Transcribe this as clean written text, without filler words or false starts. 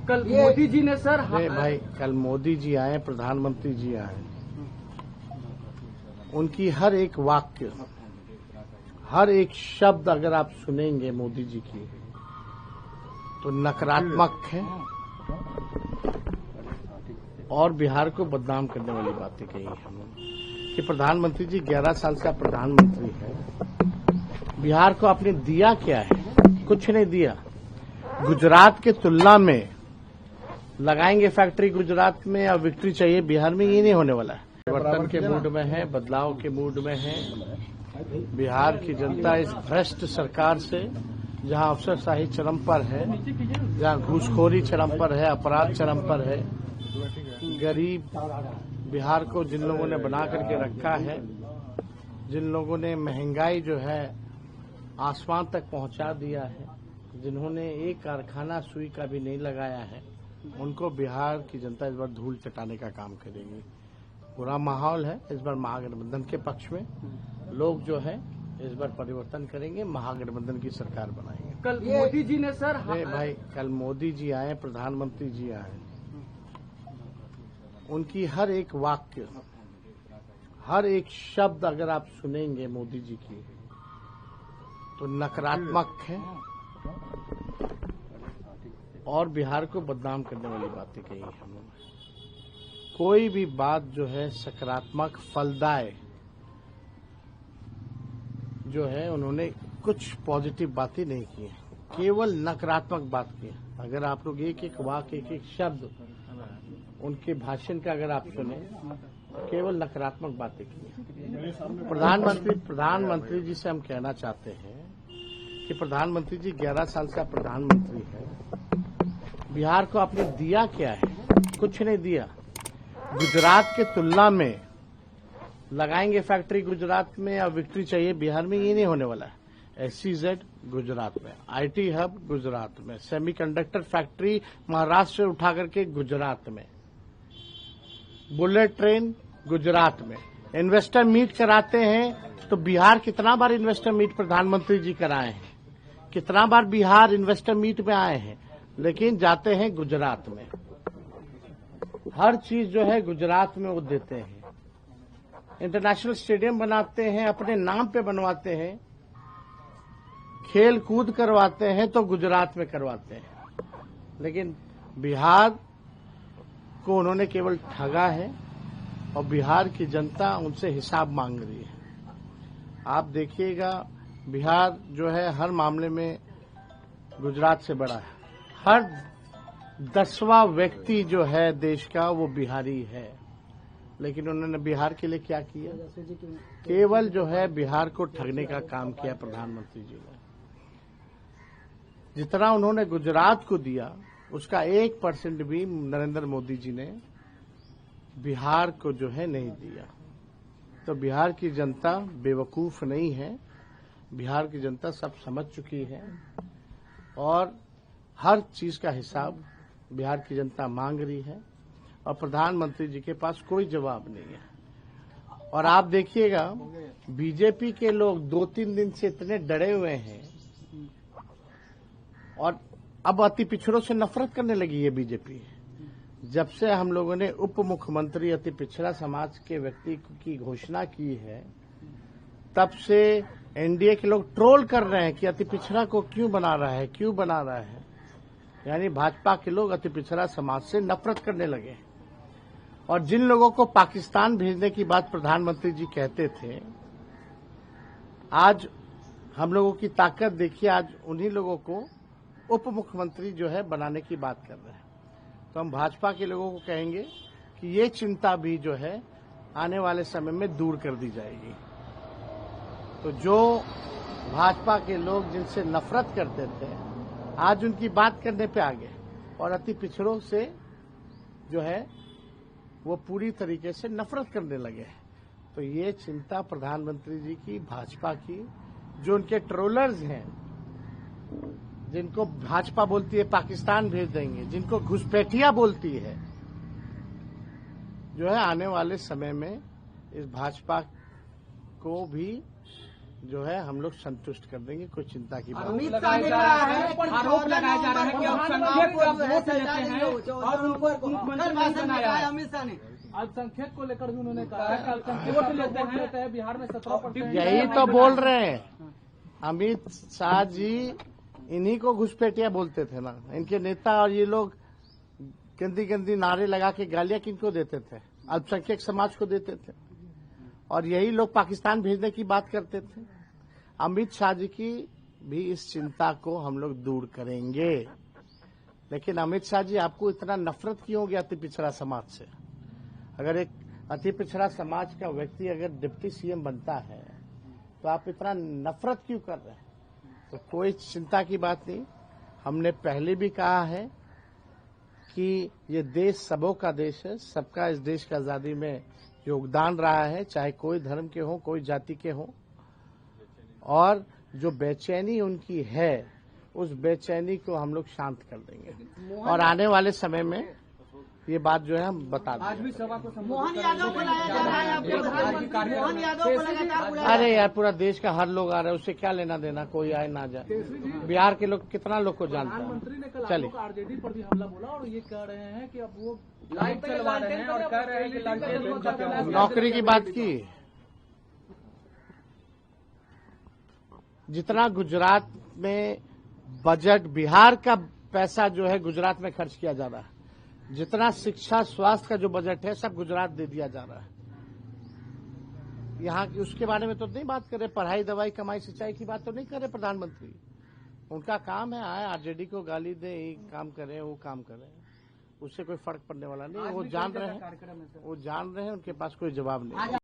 कल मोदी जी ने सर भाई कल मोदी जी आए, प्रधानमंत्री जी आए, उनकी हर एक वाक्य, हर एक शब्द अगर आप सुनेंगे मोदी जी की तो नकारात्मक है और बिहार को बदनाम करने वाली बातें कही है कि प्रधानमंत्री जी 11 साल से प्रधानमंत्री है। बिहार को आपने दिया क्या है? कुछ नहीं दिया। गुजरात के तुलना में लगाएंगे फैक्ट्री गुजरात में या विक्ट्री चाहिए बिहार में, ये नहीं होने वाला है। परिवर्तन के मूड में है, बदलाव के मूड में है। बिहार की जनता इस भ्रष्ट सरकार से, जहां अफसरशाही चरम पर है, जहां घूसखोरी चरम पर है, अपराध चरम पर है, गरीब बिहार को जिन लोगों ने बना करके रखा है, जिन लोगों ने महंगाई जो है आसमान तक पहुंचा दिया है, जिन्होंने एक कारखाना सुई का भी नहीं लगाया है, उनको बिहार की जनता इस बार धूल चटाने का काम करेगी। पूरा माहौल है इस बार महागठबंधन के पक्ष में। लोग जो है इस बार परिवर्तन करेंगे, महागठबंधन की सरकार बनाएंगे। कल मोदी जी ने सर भाई कल मोदी जी आए, प्रधानमंत्री जी आए, उनकी हर एक वाक्य, हर एक शब्द अगर आप सुनेंगे मोदी जी की तो नकारात्मक है और बिहार को बदनाम करने वाली बातें कही है उन्होंने। कोई भी बात जो है सकारात्मक फलदाय जो है, उन्होंने कुछ पॉजिटिव बातें नहीं की है, केवल नकारात्मक बात की है। अगर आप लोग एक एक वाक्य, एक एक शब्द उनके भाषण का अगर आप सुने, केवल नकारात्मक बातें की है। प्रधानमंत्री जी से हम कहना चाहते हैं कि प्रधानमंत्री जी 11 साल से प्रधानमंत्री है। बिहार को आपने दिया क्या है? कुछ नहीं दिया। गुजरात के तुलना में लगाएंगे फैक्ट्री गुजरात में या विक्ट्री चाहिए बिहार में, ये नहीं होने वाला है। SEZ गुजरात में, IT हब गुजरात में, सेमीकंडक्टर फैक्ट्री महाराष्ट्र से उठा करके गुजरात में, बुलेट ट्रेन गुजरात में। इन्वेस्टर मीट कराते हैं तो बिहार कितना बार इन्वेस्टर मीट प्रधानमंत्री जी कराए हैं, कितना बार बिहार इन्वेस्टर मीट में आए हैं, लेकिन जाते हैं गुजरात में। हर चीज जो है गुजरात में वो देते हैं। इंटरनेशनल स्टेडियम बनाते हैं, अपने नाम पे बनवाते हैं, खेल कूद करवाते हैं तो गुजरात में करवाते हैं, लेकिन बिहार को उन्होंने केवल ठगा है और बिहार की जनता उनसे हिसाब मांग रही है। आप देखिएगा बिहार जो है हर मामले में गुजरात से बड़ा है। हर 10वां व्यक्ति जो है देश का वो बिहारी है, लेकिन उन्होंने बिहार के लिए क्या किया? केवल जो है बिहार को ठगने का काम किया प्रधानमंत्री जी ने। जितना उन्होंने गुजरात को दिया उसका 1% भी नरेंद्र मोदी जी ने बिहार को जो है नहीं दिया। तो बिहार की जनता बेवकूफ नहीं है, बिहार की जनता सब समझ चुकी है और हर चीज का हिसाब बिहार की जनता मांग रही है और प्रधानमंत्री जी के पास कोई जवाब नहीं है। और आप देखिएगा बीजेपी के लोग 2-3 दिन से इतने डरे हुए हैं और अब अति पिछड़ों से नफरत करने लगी है बीजेपी। जब से हम लोगों ने उप मुख्यमंत्री अति पिछड़ा समाज के व्यक्ति की घोषणा की है, तब से एनडीए के लोग ट्रोल कर रहे हैं कि अति पिछड़ा को क्यों बना रहा है, क्यों बना रहा है। यानी भाजपा के लोग अति पिछड़ा समाज से नफरत करने लगे। और जिन लोगों को पाकिस्तान भेजने की बात प्रधानमंत्री जी कहते थे, आज हम लोगों की ताकत देखिए, आज उन्हीं लोगों को उप मुख्यमंत्री जो है बनाने की बात कर रहे हैं। तो हम भाजपा के लोगों को कहेंगे कि ये चिंता भी जो है आने वाले समय में दूर कर दी जाएगी। तो जो भाजपा के लोग जिनसे नफरत करते थे, आज उनकी बात करने पे आ गए और अति पिछड़ों से जो है वो पूरी तरीके से नफरत करने लगे। तो ये चिंता प्रधानमंत्री जी की, भाजपा की, जो उनके ट्रोलर्स हैं, जिनको भाजपा बोलती है पाकिस्तान भेज देंगे, जिनको घुसपैठिया बोलती है, जो है आने वाले समय में इस भाजपा को भी जो है हम लोग संतुष्ट कर देंगे, कोई चिंता की बात नहीं। अमित शाह ने कहा है, आरोप लगाया जा रहा है कि अल्पसंख्यक का वोट लेते हैं और उनको मुख्यमंत्री बनाया है। अमित शाह ने अल्पसंख्यक को लेकर भी उन्होंने कहा है कि अल्पसंख्यक वोट लेते हैं बिहार में 17%। यही तो बोल रहे हैं अमित शाह जी, इन्हीं को घुसपैठिया बोलते थे ना। इनके नेता और ये लोग गंदी गंदी नारे लगा के गालियां किनको देते थे? अल्पसंख्यक समाज को देते थे। और यही लोग पाकिस्तान भेजने की बात करते थे। अमित शाह जी की भी इस चिंता को हम लोग दूर करेंगे। लेकिन अमित शाह जी, आपको इतना नफरत क्यों हो गया अति पिछड़ा समाज से? अगर एक अति पिछड़ा समाज का व्यक्ति अगर डिप्टी सीएम बनता है तो आप इतना नफरत क्यों कर रहे हैं? तो कोई चिंता की बात नहीं। हमने पहले भी कहा है कि ये देश सबों का देश है, सबका इस देश की आजादी में योगदान रहा है, चाहे कोई धर्म के हो, कोई जाति के हो। और जो बेचैनी उनकी है, उस बेचैनी को हम लोग शांत कर देंगे और आने वाले समय में ये बात जो है हम बता देंगे। आज भी सभा को मोहन यादव को लाया जा रहा है आपके मोहन यादव को लगातार बुलाया। अरे यार, पूरा देश का हर लोग आ रहा है, उससे क्या लेना देना, कोई आए ना जाए। बिहार के लोग कितना लोग को जानता प्रधानमंत्री ने कल चलिए। आरजेडी पर भी हमला बोला और ये कह रहे हैं कि अब वो लाइट चलवा रहे हैं और कह रहे हैं कि लालटेन नौकरी की बात की। जितना गुजरात में बजट, बिहार का पैसा जो है गुजरात में खर्च किया जा रहा है, जितना शिक्षा स्वास्थ्य का जो बजट है सब गुजरात दे दिया जा रहा है। यहाँ की उसके बारे में तो नहीं बात कर रहे, पढ़ाई दवाई कमाई सिंचाई की बात तो नहीं कर रहे प्रधानमंत्री। उनका काम है आए आरजेडी को गाली दे, ये काम करें वो काम करें, उससे कोई फर्क पड़ने वाला नहीं। वो जान रहे हैं, उनके पास कोई जवाब नहीं।